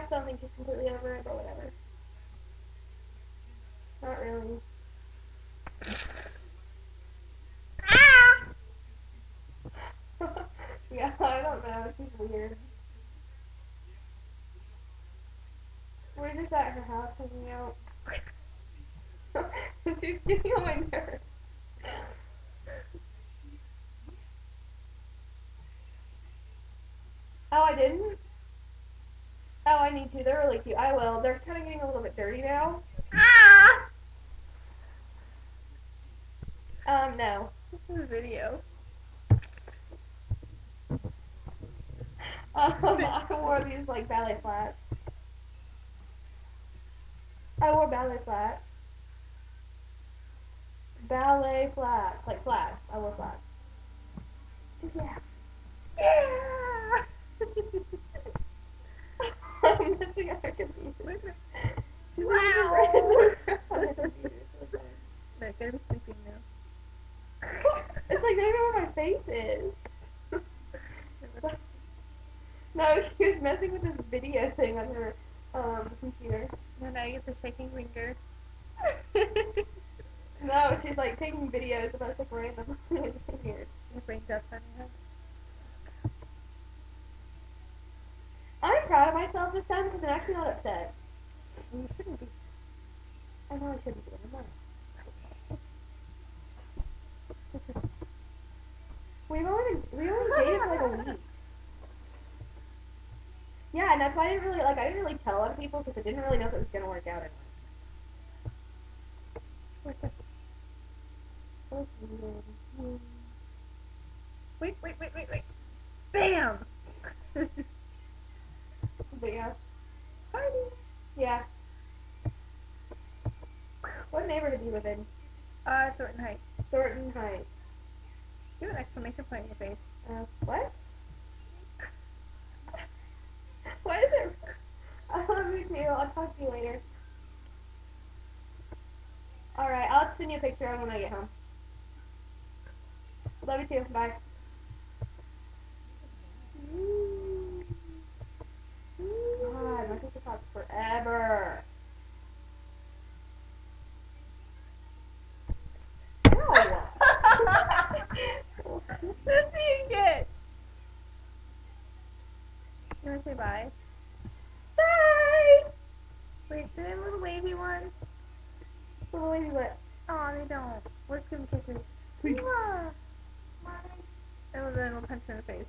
still don't think she's completely over it, but whatever. Not really. Yeah, I don't know. She's weird. We're just at her house hanging out. She's getting on my nerves. Oh, I didn't? Oh, I need to. They're really cute. I will. They're kind of getting a little bit dirty now. No. This is a video. I wore these, like, ballet flats. I wore ballet flats. Ballet flats. Like, flats. I wore flats. Yeah. Yeah! I'm missing our computer. Wow! They're gonna be sleeping now. It's like, they know where my face is. No, she was messing with this video thing on her computer. No, now you get the shaking finger. No, she's like taking videos of us like random. It's weird. Your brain's up on your head. I'm proud of myself this time because I'm actually not upset. You shouldn't be. I know I shouldn't be. I'm not. We only dated for like a week. Yeah, and that's why I didn't really tell other people because I didn't really know if it was gonna work out or What's that? not. It Wait. Bam! But yeah, Party! yeah. What neighborhood do you live in? Thornton Heights. Thornton Heights. You have an exclamation point in your face. What? What is it? I love you too. I'll talk to you later. Alright, I'll send you a picture when I get home. Love you too. Bye. God, my sister talks forever. No. Let's see it. You wanna say bye? Bye. Wait, do they have little wavy ones? Little lady, what? Aw, they don't. Let's give them kisses. Please. Mwah. And then we'll punch her in the face.